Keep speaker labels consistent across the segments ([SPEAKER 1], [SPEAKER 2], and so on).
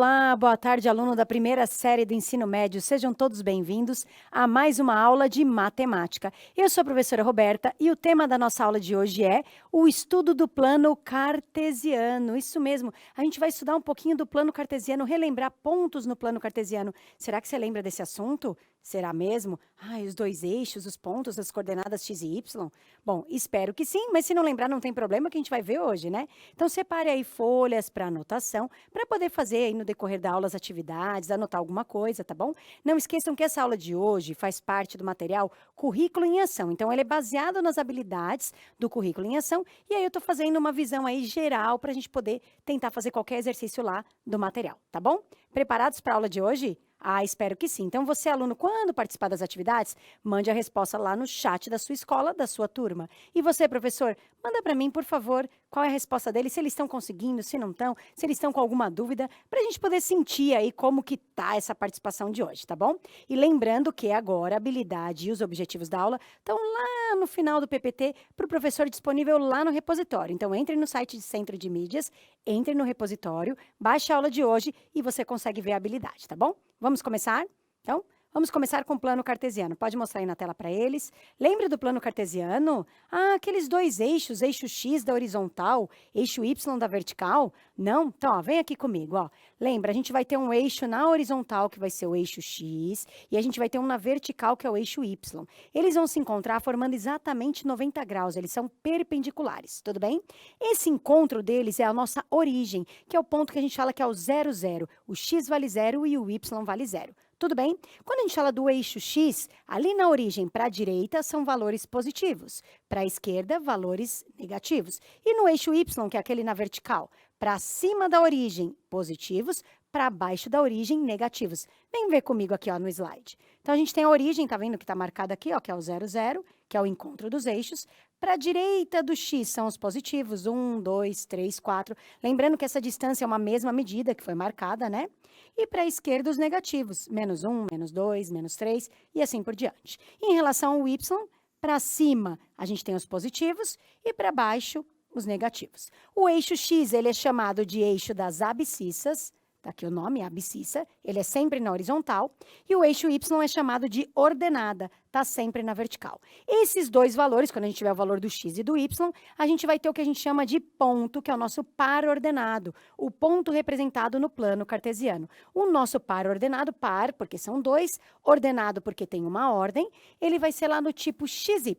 [SPEAKER 1] Olá, boa tarde, aluno da primeira série do ensino médio. Sejam todos bem-vindos a mais uma aula de matemática. Eu sou a professora Roberta e o tema da nossa aula de hoje é o estudo do plano cartesiano. Isso mesmo, a gente vai estudar um pouquinho do plano cartesiano, relembrar pontos no plano cartesiano. Será que você lembra desse assunto? Será mesmo? Os dois eixos, os pontos, as coordenadas x e y? Bom, espero que sim, mas se não lembrar não tem problema que a gente vai ver hoje, né? Então separe aí folhas para anotação, para poder fazer aí no decorrer da aula as atividades, anotar alguma coisa, tá bom? Não esqueçam que essa aula de hoje faz parte do material Currículo em Ação. Então, ele é baseado nas habilidades do Currículo em Ação, e aí eu estou fazendo uma visão aí geral para a gente poder tentar fazer qualquer exercício lá do material, tá bom? Preparados para a aula de hoje? Espero que sim. Então, você, aluno, quando participar das atividades, mande a resposta lá no chat da sua escola, da sua turma. E você, professor, manda para mim, por favor, qual é a resposta deles, se eles estão conseguindo, se não estão, se eles estão com alguma dúvida, para a gente poder sentir aí como que tá essa participação de hoje, tá bom? E lembrando que agora a habilidade e os objetivos da aula estão lá no final do PPT para o professor disponível lá no repositório. Então, entre no site de Centro de Mídias, entre no repositório, baixe a aula de hoje e você consegue ver a habilidade, tá bom? Vamos começar? Então, vamos começar com o plano cartesiano. Pode mostrar aí na tela para eles. Lembra do plano cartesiano? Aqueles dois eixos, eixo X da horizontal, eixo Y da vertical? Não? Então, vem aqui comigo, ó. Lembra, a gente vai ter um eixo na horizontal, que vai ser o eixo X, e a gente vai ter um na vertical, que é o eixo Y. Eles vão se encontrar formando exatamente 90 graus, eles são perpendiculares, tudo bem? Esse encontro deles é a nossa origem, que é o ponto que a gente fala que é o 0, 0. O X vale 0 e o Y vale 0. Tudo bem? Quando a gente fala do eixo X, ali na origem para a direita são valores positivos, para a esquerda, valores negativos. E no eixo Y, que é aquele na vertical, para cima da origem, positivos, para baixo da origem, negativos. Vem ver comigo aqui ó, no slide. Então, a gente tem a origem, tá vendo que está marcada aqui, ó, que é o 0, 0, que é o encontro dos eixos. Para a direita do X são os positivos, 1, 2, 3, 4. Lembrando que essa distância é uma mesma medida que foi marcada, né? E para a esquerda, os negativos, menos 1, menos 2, menos 3 e assim por diante. Em relação ao Y, para cima, a gente tem os positivos e para baixo, os negativos. O eixo X, ele é chamado de eixo das abscissas, tá aqui o nome, abscissa, ele é sempre na horizontal, e o eixo Y é chamado de ordenada, tá sempre na vertical. Esses dois valores, quando a gente tiver o valor do X e do Y, a gente vai ter o que a gente chama de ponto, que é o nosso par ordenado, o ponto representado no plano cartesiano. O nosso par ordenado, par, porque são dois, ordenado porque tem uma ordem, ele vai ser lá no tipo XY,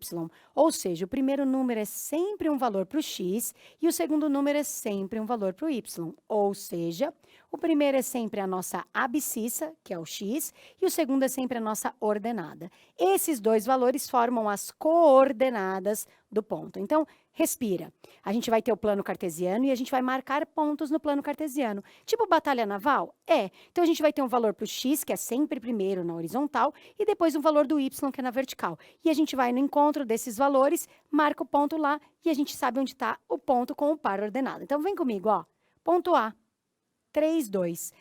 [SPEAKER 1] ou seja, o primeiro número é sempre um valor para o X e o segundo número é sempre um valor para o Y, ou seja, o primeiro é sempre a nossa abscissa, que é o X, e o segundo é sempre a nossa ordenada. Esses dois valores formam as coordenadas do ponto. Então, respira. A gente vai ter o plano cartesiano e a gente vai marcar pontos no plano cartesiano. Tipo batalha naval? É. Então, a gente vai ter um valor para o X, que é sempre primeiro na horizontal, e depois um valor do Y, que é na vertical. E a gente vai no encontro desses valores, marca o ponto lá, e a gente sabe onde está o ponto com o par ordenado. Então, vem comigo, ó. Ponto A. 3, 2.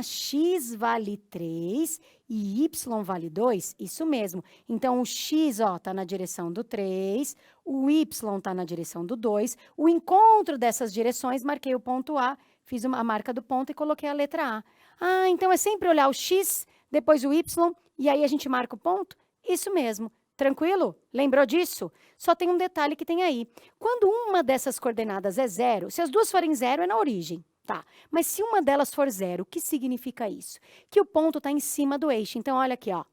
[SPEAKER 1] X vale 3 e Y vale 2? Isso mesmo. Então, o X, ó, tá na direção do 3, o Y tá na direção do 2. O encontro dessas direções, marquei o ponto A, fiz a marca do ponto e coloquei a letra A. Então, é sempre olhar o X, depois o Y, e aí a gente marca o ponto? Isso mesmo. Tranquilo? Lembrou disso? Só tem um detalhe que tem aí. Quando uma dessas coordenadas é 0, se as duas forem 0, é na origem. Tá, mas se uma delas for 0, o que significa isso? Que o ponto está em cima do eixo. Então, olha aqui, ó.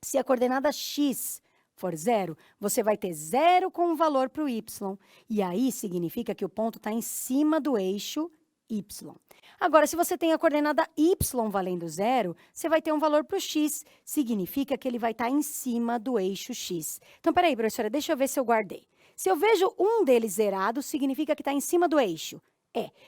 [SPEAKER 1] Se a coordenada x for 0, você vai ter 0 com um valor para o y. E aí, significa que o ponto está em cima do eixo y. Agora, se você tem a coordenada y valendo 0, você vai ter um valor para o x. Significa que ele vai estar em cima do eixo x. Então, peraí, professora, deixa eu ver se eu guardei. Se eu vejo um deles zerado, significa que está em cima do eixo.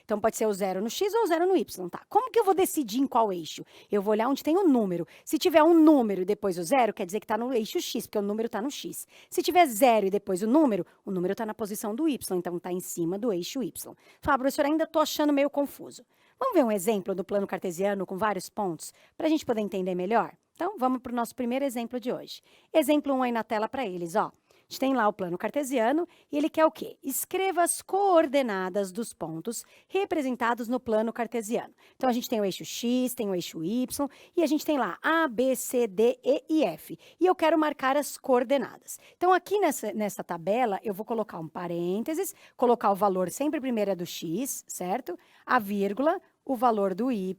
[SPEAKER 1] Então pode ser o 0 no x ou o 0 no y, tá? Como que eu vou decidir em qual eixo? Eu vou olhar onde tem o número. Se tiver um número e depois o 0, quer dizer que está no eixo x, porque o número está no x. Se tiver 0 e depois o número está na posição do y, então está em cima do eixo y. Fala, professora, ainda estou achando meio confuso. Vamos ver um exemplo do plano cartesiano com vários pontos, para a gente poder entender melhor? Então, vamos para o nosso primeiro exemplo de hoje. Exemplo 1 aí na tela para eles, ó. gente tem lá o plano cartesiano e ele quer o quê? Escreva as coordenadas dos pontos representados no plano cartesiano. Então, a gente tem o eixo X, tem o eixo Y e a gente tem lá A, B, C, D, E e F. E eu quero marcar as coordenadas. Então, aqui nessa tabela, eu vou colocar um parênteses, colocar o valor sempre primeiro é do X, certo? A vírgula, o valor do Y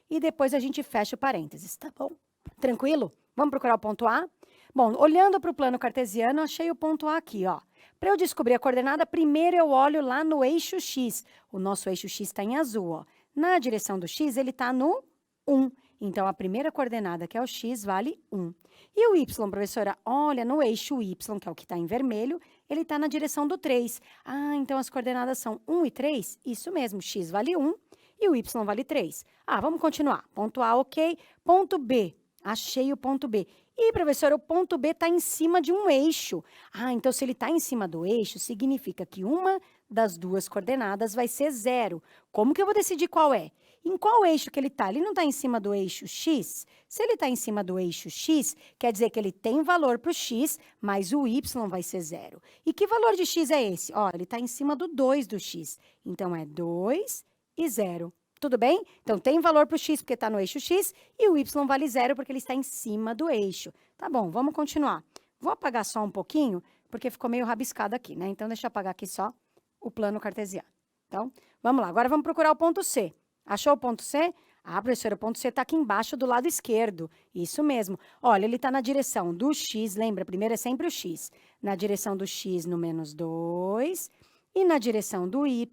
[SPEAKER 1] e depois a gente fecha o parênteses, tá bom? Tranquilo? Vamos procurar o ponto A? Bom, olhando para o plano cartesiano, achei o ponto A aqui, ó. Para eu descobrir a coordenada, primeiro eu olho lá no eixo X. O nosso eixo X está em azul, ó. Na direção do X, ele está no 1. Então, a primeira coordenada, que é o X, vale 1. E o Y, professora? Olha, no eixo Y, que é o que está em vermelho, ele está na direção do 3. Ah, então as coordenadas são 1 e 3? Isso mesmo, X vale 1 e o Y vale 3. Ah, vamos continuar. Ponto A, ok. Ponto B. Achei o ponto B. E, professora, o ponto B está em cima de um eixo. Ah, então se ele está em cima do eixo, significa que uma das duas coordenadas vai ser 0. Como que eu vou decidir qual é? Em qual eixo que ele está? Ele não está em cima do eixo X? Se ele está em cima do eixo X, quer dizer que ele tem valor para o X, mas o Y vai ser 0. E que valor de X é esse? Ó, ele está em cima do 2 do X. Então, é 2 e 0. Tudo bem? Então, tem valor para o X porque está no eixo X e o Y vale 0 porque ele está em cima do eixo. Tá bom, vamos continuar. Vou apagar só um pouquinho, porque ficou meio rabiscado aqui, né? Então, deixa eu apagar aqui só o plano cartesiano. Então, vamos lá. Agora, vamos procurar o ponto C. Achou o ponto C? Ah, professora, o ponto C está aqui embaixo do lado esquerdo. Isso mesmo. Olha, ele está na direção do X, lembra? Primeiro é sempre o X. Na direção do X no menos 2 e na direção do Y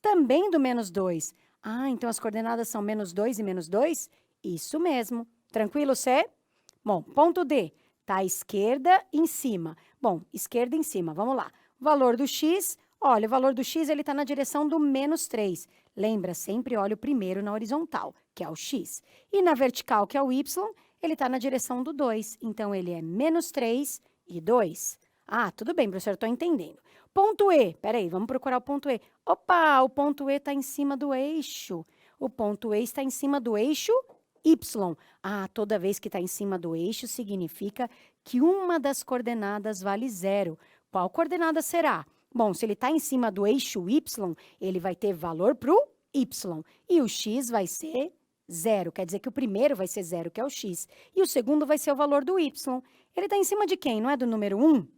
[SPEAKER 1] também do menos 2. Ah, então as coordenadas são menos 2 e menos 2? Isso mesmo. Tranquilo, C? Bom, ponto D. Está à esquerda em cima. Bom, esquerda em cima, vamos lá. O valor do X, olha, o valor do X ele está na direção do menos 3. Lembra, sempre olha o primeiro na horizontal, que é o X. E na vertical, que é o Y, ele está na direção do 2. Então, ele é menos 3 e 2. Ah, tudo bem, professor, estou entendendo. Ponto E, peraí, vamos procurar o ponto E. Opa, o ponto E está em cima do eixo. O ponto E está em cima do eixo Y. Ah, toda vez que está em cima do eixo, significa que uma das coordenadas vale 0. Qual coordenada será? Bom, se ele está em cima do eixo Y, ele vai ter valor para o Y. E o X vai ser 0, quer dizer que o primeiro vai ser 0, que é o X. E o segundo vai ser o valor do Y. Ele está em cima de quem? Não é do número 1?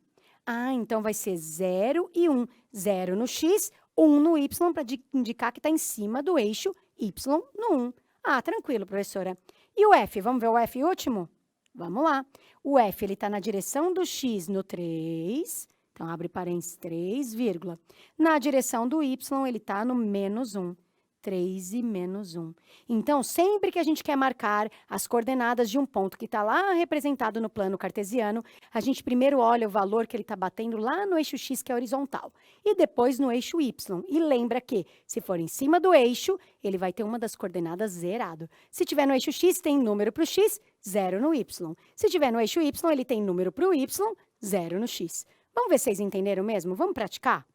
[SPEAKER 1] Ah, então vai ser 0 e 1. 0 no X, 1 no Y, para indicar que está em cima do eixo Y no 1. Ah, tranquilo, professora. E o F? Vamos ver o F último? Vamos lá. O F, ele está na direção do X no 3. Então, abre parênteses 3, vírgula. Na direção do Y, ele está no menos 1. 3 e menos 1. Então, sempre que a gente quer marcar as coordenadas de um ponto que está lá representado no plano cartesiano, a gente primeiro olha o valor que ele está batendo lá no eixo X, que é horizontal, e depois no eixo Y. E lembra que, se for em cima do eixo, ele vai ter uma das coordenadas zerado. Se tiver no eixo X, tem número para o X, 0 no Y. Se tiver no eixo Y, ele tem número para o Y, 0 no X. Vamos ver se vocês entenderam mesmo? Vamos praticar?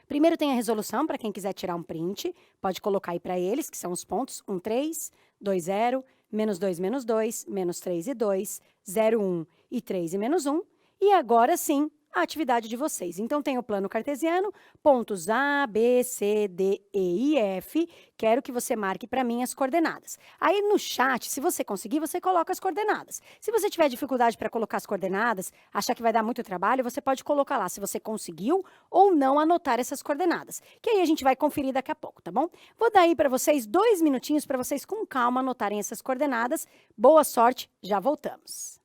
[SPEAKER 1] Primeiro tem a resolução, para quem quiser tirar um print, pode colocar aí para eles, que são os pontos 1, 3, 2, 0, menos 2, menos 2, menos 3 e 2, 0, 1 e 3 e menos 1. E agora sim, a atividade de vocês. Então, tem o plano cartesiano, pontos A, B, C, D, E e F. Quero que você marque para mim as coordenadas. Aí, no chat, se você conseguir, você coloca as coordenadas. Se você tiver dificuldade para colocar as coordenadas, achar que vai dar muito trabalho, você pode colocar lá se você conseguiu ou não anotar essas coordenadas. Que aí a gente vai conferir daqui a pouco, tá bom? Vou dar aí para vocês 2 minutinhos para vocês com calma anotarem essas coordenadas. Boa sorte, já voltamos.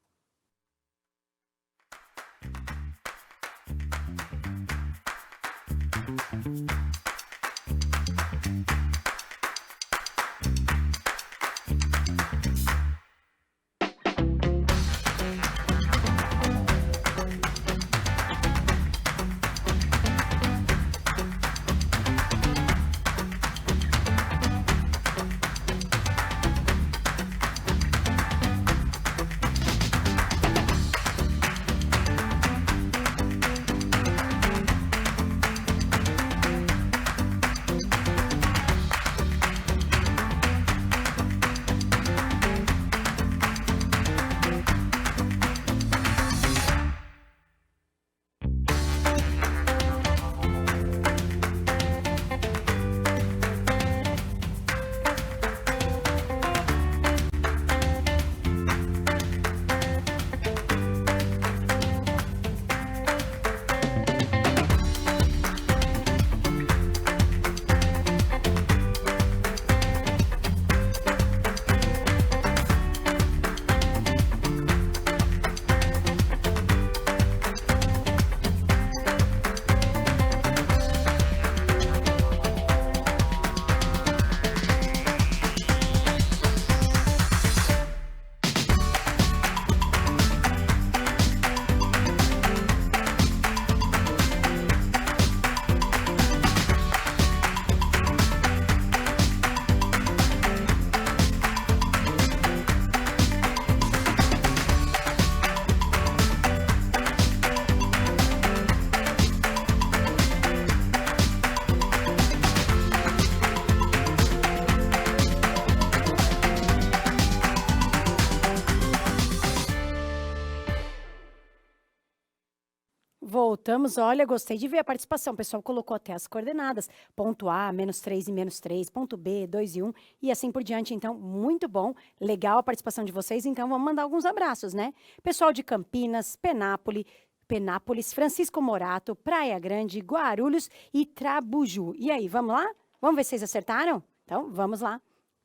[SPEAKER 1] voltamos. Olha, gostei de ver a participação. O pessoal colocou até as coordenadas. Ponto A, -3 e -3. Ponto B, 2 e 1. E assim por diante. Então, muito bom. Legal a participação de vocês. Então, vamos mandar alguns abraços, né? Pessoal de Campinas, Penápolis, Francisco Morato, Praia Grande, Guarulhos e Trabuju. E aí, vamos lá? Vamos ver se vocês acertaram? Então, vamos lá.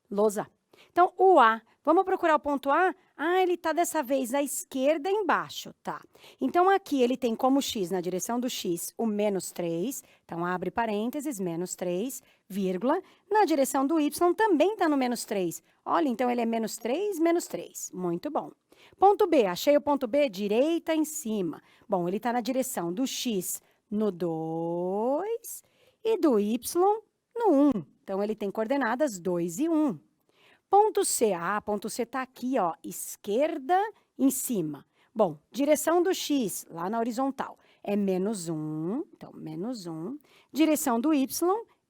[SPEAKER 1] Lousa. Então, o A. Vamos procurar o ponto A? Ah, ele está dessa vez à esquerda embaixo, tá? Então, aqui ele tem como x, na direção do x, o -3. Então, abre parênteses, -3, vírgula. Na direção do y também está no -3. Olha, então ele é -3, -3. Muito bom. Ponto B, achei o ponto B, direita em cima. Bom, ele está na direção do x no 2 e do y no 1. Então, ele tem coordenadas 2 e 1. Ponto C, ponto C está aqui, ó, esquerda em cima. Bom, direção do x, lá na horizontal, é -1, então, -1. Direção do y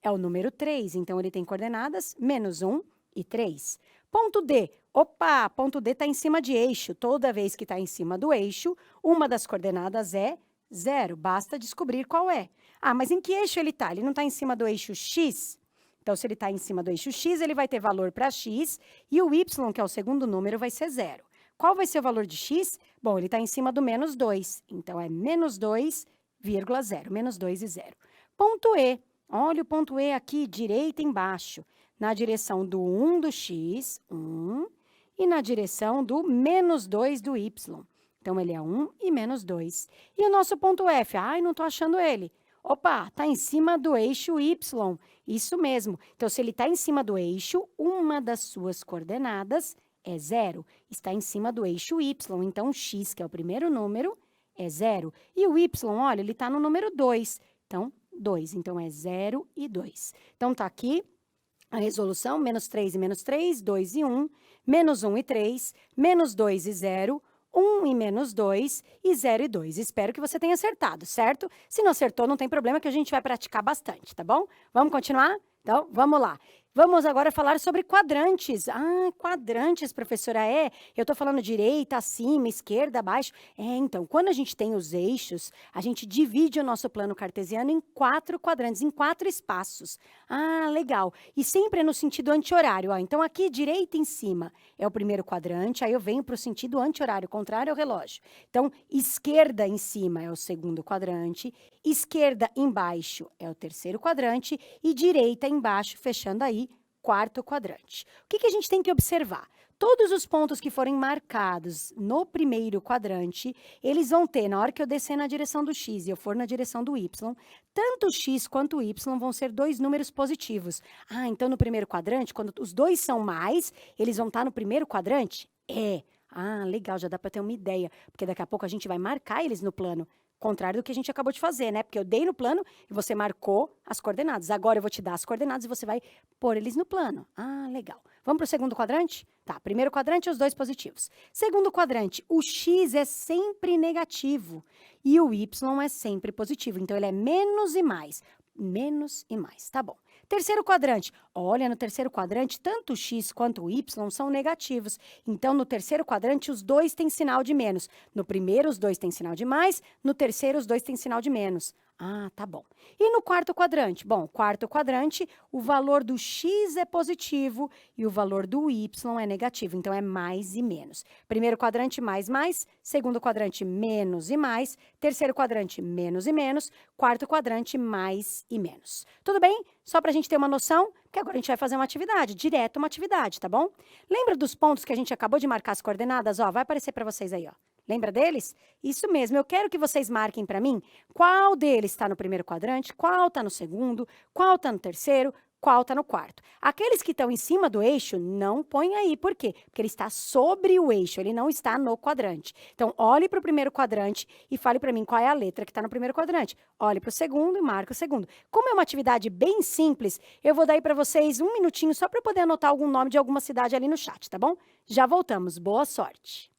[SPEAKER 1] é o número 3, então, ele tem coordenadas -1 e 3. Ponto D, opa, ponto D está em cima de eixo. Toda vez que está em cima do eixo, uma das coordenadas é 0. Basta descobrir qual é. Ah, mas em que eixo ele está? Ele não está em cima do eixo x? Então, se ele está em cima do eixo x, ele vai ter valor para x, e o y, que é o segundo número, vai ser 0. Qual vai ser o valor de x? Bom, ele está em cima do -2, então é -2,0, -2 e 0. Ponto E, olha o ponto E aqui, direita embaixo, na direção do 1 do x, 1, e na direção do -2 do y. Então, ele é 1 e -2. E o nosso ponto F? Ai, não estou achando ele. Opa, está em cima do eixo y. Isso mesmo. Então, se ele está em cima do eixo, uma das suas coordenadas é 0. Está em cima do eixo y. Então, x, que é o primeiro número, é 0. E o y, olha, ele está no número 2. Então, 2. Então, é 0 e 2. Então, está aqui a resolução, -3 e -3, 2 e 1, -1 e 3, -2 e 0, 1 e -2 e 0 e 2. Espero que você tenha acertado, certo? Se não acertou, não tem problema, que a gente vai praticar bastante, tá bom? Vamos continuar? Então, vamos lá. Vamos agora falar sobre quadrantes. Ah, quadrantes, professora, eu estou falando direita, acima, esquerda, abaixo. Então, quando a gente tem os eixos, a gente divide o nosso plano cartesiano em 4 quadrantes, em 4 espaços. Ah, legal. E sempre é no sentido anti-horário. Então, aqui, direita em cima é o primeiro quadrante, aí eu venho para o sentido anti-horário, contrário ao relógio. Então, esquerda em cima é o segundo quadrante, esquerda embaixo é o terceiro quadrante e direita embaixo, fechando aí, quarto quadrante. O que a gente tem que observar? Todos os pontos que forem marcados no primeiro quadrante, eles vão ter, na hora que eu descer na direção do x e eu for na direção do y, tanto o x quanto o y vão ser 2 números positivos. Ah, então no primeiro quadrante, quando os dois são mais, eles vão estar no primeiro quadrante? Ah, legal, já dá para ter uma ideia, porque daqui a pouco a gente vai marcar eles no plano. Contrário do que a gente acabou de fazer, né? Porque eu dei no plano e você marcou as coordenadas. Agora eu vou te dar as coordenadas e você vai pôr eles no plano. Ah, legal. Vamos para o segundo quadrante? Tá, primeiro quadrante, os dois positivos. Segundo quadrante, o x é sempre negativo e o y é sempre positivo. Então, ele é menos e mais. Menos e mais, tá bom. Terceiro quadrante, olha, no terceiro quadrante, tanto o x quanto o y são negativos. Então, no terceiro quadrante, os dois têm sinal de menos. No primeiro, os dois têm sinal de mais. No terceiro, os dois têm sinal de menos. Ah, tá bom. E no quarto quadrante? Bom, quarto quadrante, o valor do x é positivo e o valor do y é negativo. Então, é mais e menos. Primeiro quadrante, mais, mais. Segundo quadrante, menos e mais. Terceiro quadrante, menos e menos. Quarto quadrante, mais e menos. Tudo bem? Só para a gente ter uma noção, que agora a gente vai fazer uma atividade, direto uma atividade, tá bom? Lembra dos pontos que a gente acabou de marcar as coordenadas? Ó, vai aparecer para vocês aí, ó. Lembra deles? Isso mesmo, eu quero que vocês marquem para mim qual deles está no primeiro quadrante, qual está no segundo, qual está no terceiro, qual está no quarto. Aqueles que estão em cima do eixo, não põe aí. Por quê? Porque ele está sobre o eixo, ele não está no quadrante. Então, olhe para o primeiro quadrante e fale para mim qual é a letra que está no primeiro quadrante. Olhe para o segundo e marque o segundo. Como é uma atividade bem simples, eu vou dar aí para vocês um minutinho só para eu poder anotar algum nome de alguma cidade ali no chat, tá bom? Já voltamos. Boa sorte!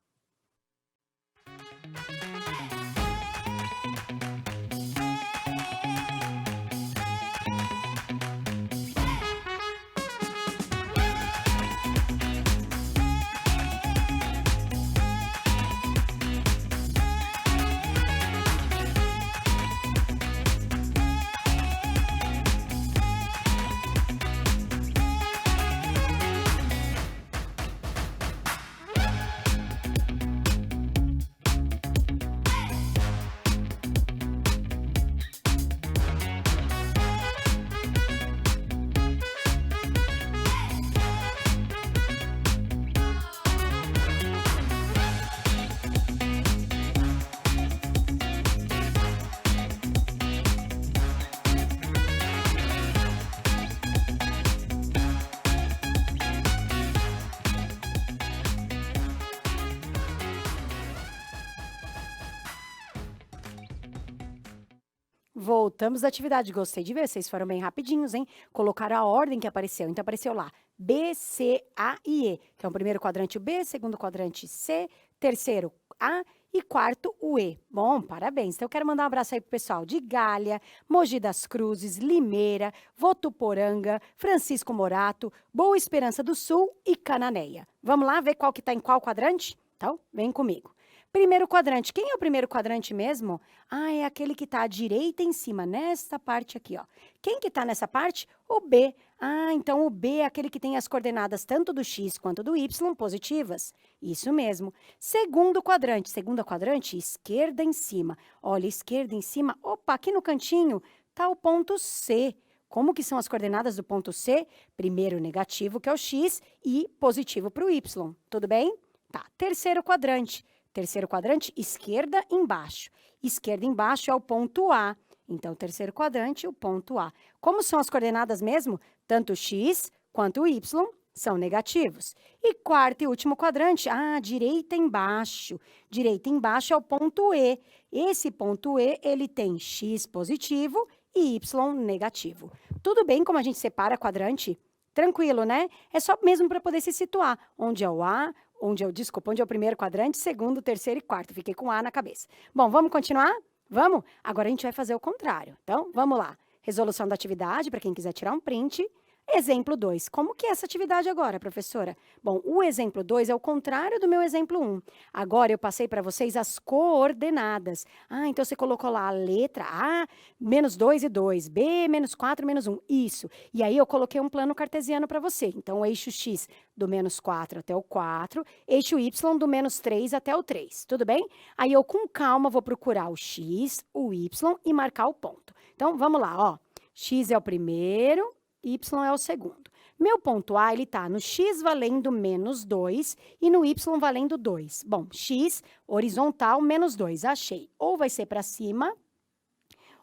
[SPEAKER 1] Voltamos à atividade. Gostei de ver, vocês foram bem rapidinhos, hein? Colocaram a ordem que apareceu. Então, apareceu lá B, C, A e E, que é o primeiro quadrante o B, segundo quadrante C, terceiro A e quarto o E. Bom, parabéns. Então, eu quero mandar um abraço aí pro pessoal de Galha, Mogi das Cruzes, Limeira, Votuporanga, Francisco Morato, Boa Esperança do Sul e Cananéia. Vamos lá ver qual que está em qual quadrante? Então, vem comigo. Primeiro quadrante. Quem é o primeiro quadrante mesmo? Ah, é aquele que está à direita em cima, nesta parte aqui, ó. Quem que está nessa parte? O B. Ah, então o B é aquele que tem as coordenadas tanto do X quanto do Y positivas. Isso mesmo. Segundo quadrante. Segunda quadrante, esquerda em cima. Olha, esquerda em cima. Opa, aqui no cantinho está o ponto C. Como que são as coordenadas do ponto C? Primeiro negativo, que é o X, e positivo para o Y. Tudo bem? Tá. Terceiro quadrante. Terceiro quadrante, esquerda embaixo. Esquerda embaixo é o ponto A. Então, terceiro quadrante, o ponto A. Como são as coordenadas mesmo? Tanto o X quanto o Y são negativos. E quarto e último quadrante, direita embaixo. Direita embaixo é o ponto E. Esse ponto E, ele tem X positivo e Y negativo. Tudo bem como a gente separa quadrante? Tranquilo, né? É só mesmo para poder se situar. Onde é o A, onde é o primeiro quadrante, segundo, terceiro e quarto. Fiquei com A na cabeça. Bom, vamos continuar? Vamos? Agora a gente vai fazer o contrário. Então, vamos lá. Resolução da atividade, para quem quiser tirar um print. Exemplo 2. Como que é essa atividade agora, professora? Bom, o exemplo 2 é o contrário do meu exemplo 1. Agora, eu passei para vocês as coordenadas. Então você colocou lá a letra A, menos 2 e 2, B, menos 4, menos 1. Isso. E aí, eu coloquei um plano cartesiano para você. Então, o eixo X do menos 4 até o 4, eixo Y do menos 3 até o 3. Tudo bem? Aí, eu com calma vou procurar o X, o Y e marcar o ponto. Então, vamos lá, ó. X é o primeiro, Y é o segundo. Meu ponto A, ele está no X valendo menos 2 e no Y valendo 2. Bom, X, horizontal, menos 2. Achei. Ou vai ser para cima,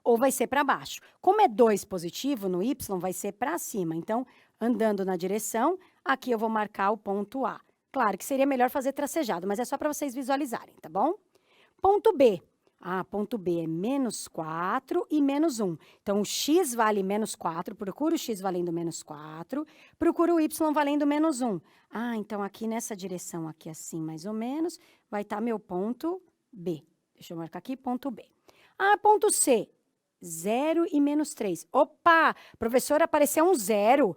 [SPEAKER 1] ou vai ser para baixo. Como é 2 positivo, no Y vai ser para cima. Então, andando na direção, aqui eu vou marcar o ponto A. Claro que seria melhor fazer tracejado, mas é só para vocês visualizarem, tá bom? Ponto B. Ponto B é menos 4 e menos 1. Então, o X vale menos 4, procura o X valendo menos 4, procura o Y valendo menos 1. Então, aqui nessa direção, aqui assim, mais ou menos, vai estar meu ponto B. Deixa eu marcar aqui, ponto B. Ponto C. 0 e menos 3. Opa, professora, apareceu um 0.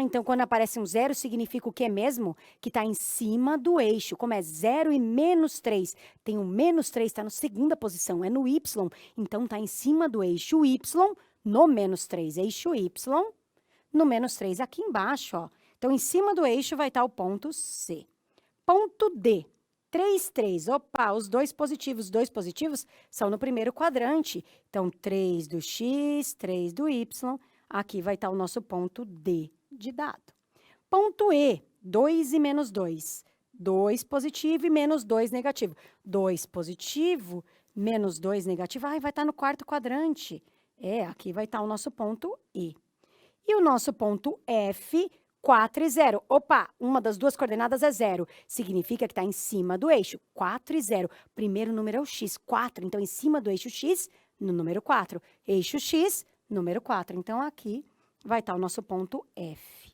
[SPEAKER 1] Então, quando aparece um 0, significa o que mesmo? Que está em cima do eixo. Como é 0 e menos 3? Tem um menos 3, está na segunda posição, é no Y. Então, está em cima do eixo Y, no menos 3. Eixo Y, no menos 3, aqui embaixo, ó. Então, em cima do eixo vai estar o ponto C. Ponto D. 3, 3. Opa, os dois positivos são no primeiro quadrante. Então, 3 do X, 3 do Y. Aqui vai estar o nosso ponto D de dado. Ponto E, 2 e menos 2. 2 positivo e menos 2 negativo. 2 positivo, menos 2 negativo. Vai estar no quarto quadrante. Aqui vai estar o nosso ponto E. E o nosso ponto F, 4 e 0. Opa, uma das duas coordenadas é 0. Significa que está em cima do eixo. 4 e 0. Primeiro número é o X, 4. Então, em cima do eixo X, no número 4. Eixo X, número 4. Então, aqui vai estar o nosso ponto F.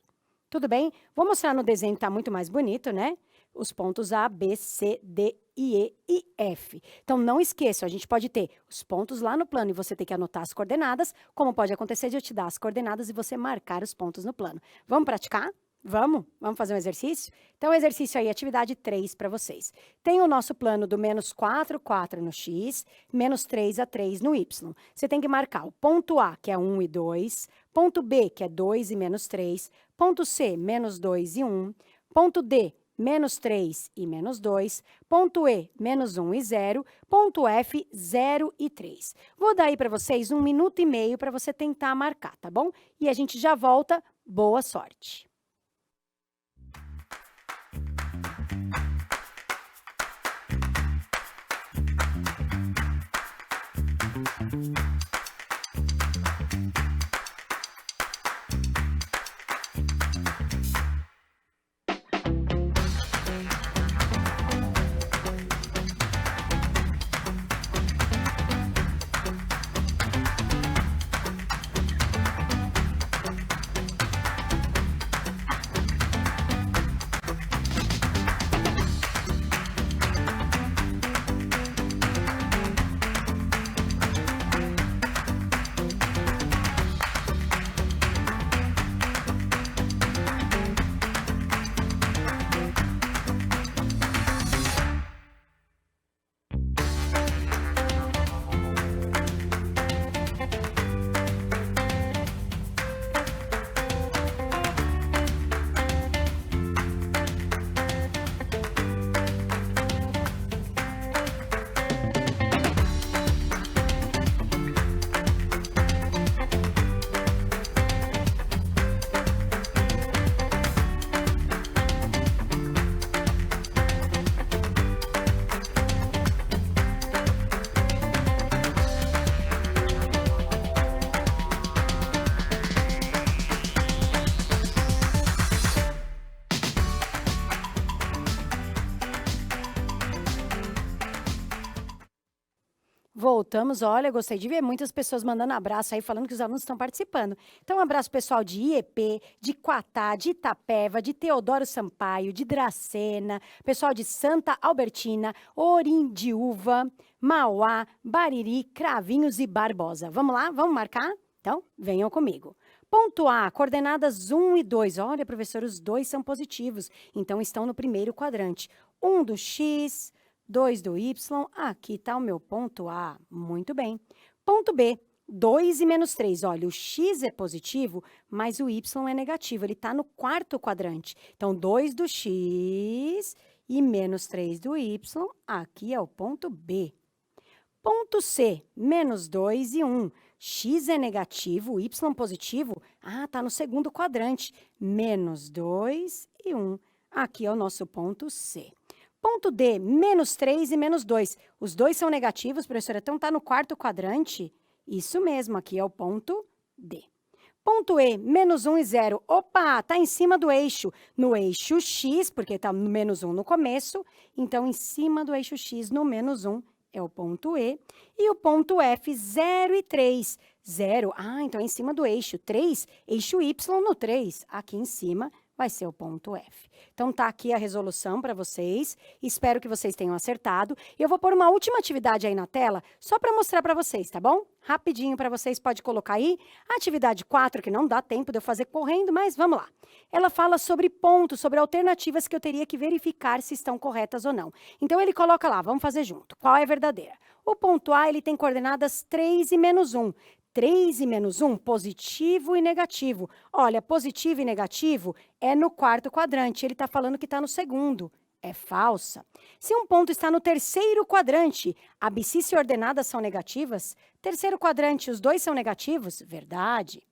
[SPEAKER 1] Tudo bem? Vou mostrar no desenho que está muito mais bonito, né? Os pontos A, B, C, D, I, E e F. Então, não esqueçam, a gente pode ter os pontos lá no plano e você ter que anotar as coordenadas, como pode acontecer de eu te dar as coordenadas e você marcar os pontos no plano. Vamos praticar? Vamos? Vamos fazer um exercício? Então, exercício aí, atividade 3 para vocês. Tem o nosso plano do menos 4, 4 no X, menos 3 a 3 no Y. Você tem que marcar o ponto A, que é 1 e 2, ponto B, que é 2 e menos 3, ponto C, menos 2 e 1, ponto D, menos 3 e menos 2, ponto E, menos 1 e 0, ponto F, 0 e 3. Vou dar aí para vocês 1 minuto e meio para você tentar marcar, tá bom? E a gente já volta. Boa sorte! Voltamos, olha, gostei de ver muitas pessoas mandando abraço aí, falando que os alunos estão participando. Então, um abraço pessoal de IEP, de Quatá, de Itapeva, de Teodoro Sampaio, de Dracena, pessoal de Santa Albertina, Orindiúva, Mauá, Bariri, Cravinhos e Barbosa. Vamos lá? Vamos marcar? Então, venham comigo. Ponto A, coordenadas 1 e 2. Olha, professor, os dois são positivos, então estão no primeiro quadrante. 1 do X, 2 do Y, aqui está o meu ponto A. Muito bem. Ponto B, 2 e menos 3. Olha, o X é positivo, mas o Y é negativo. Ele está no quarto quadrante. Então, 2 do X e menos 3 do Y, aqui é o ponto B. Ponto C, menos 2 e 1. X é negativo, Y positivo. Está no segundo quadrante. Menos 2 e 1. Aqui é o nosso ponto C. Ponto D, menos 3 e menos 2. Os dois são negativos, professora, então está no quarto quadrante? Isso mesmo, aqui é o ponto D. Ponto E, menos 1 e 0. Opa, está em cima do eixo. No eixo X, porque está no menos 1 no começo. Então, em cima do eixo X, no menos 1, é o ponto E. E o ponto F, 0 e 3. 0, então é em cima do eixo 3, eixo Y no 3. Aqui em cima vai ser o ponto F. Então, tá aqui a resolução para vocês. Espero que vocês tenham acertado. E eu vou pôr uma última atividade aí na tela, só para mostrar para vocês, tá bom? Rapidinho para vocês, pode colocar aí. A atividade 4, que não dá tempo de eu fazer correndo, mas vamos lá. Ela fala sobre pontos, sobre alternativas que eu teria que verificar se estão corretas ou não. Então, ele coloca lá, vamos fazer junto. Qual é a verdadeira? O ponto A, ele tem coordenadas 3 e menos 1. 3 e menos 1, positivo e negativo. Olha, positivo e negativo é no quarto quadrante. Ele está falando que está no segundo. É falsa. Se um ponto está no terceiro quadrante, abscissa e ordenadas são negativas? Terceiro quadrante, os dois são negativos? Verdade.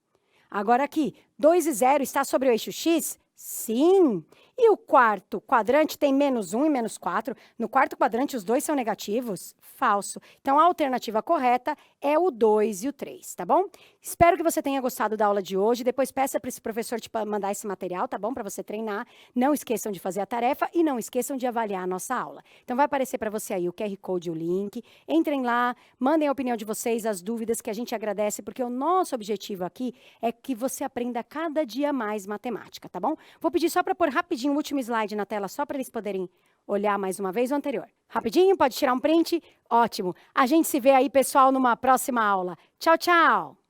[SPEAKER 1] Agora aqui, 2 e 0 está sobre o eixo X? Sim. E o quarto quadrante tem menos 1 e menos 4. No quarto quadrante, os dois são negativos? Falso. Então, a alternativa correta é o 2 e o 3, tá bom? Espero que você tenha gostado da aula de hoje. Depois peça para esse professor te mandar esse material, tá bom? Para você treinar. Não esqueçam de fazer a tarefa e não esqueçam de avaliar a nossa aula. Então, vai aparecer para você aí o QR Code e o link. Entrem lá, mandem a opinião de vocês, as dúvidas, que a gente agradece, porque o nosso objetivo aqui é que você aprenda cada dia mais matemática, tá bom? Vou pedir só para pôr rapidinho o último slide na tela, só para eles poderem olhar mais uma vez o anterior. Rapidinho, pode tirar um print? Ótimo. A gente se vê aí, pessoal, numa próxima aula. Tchau, tchau!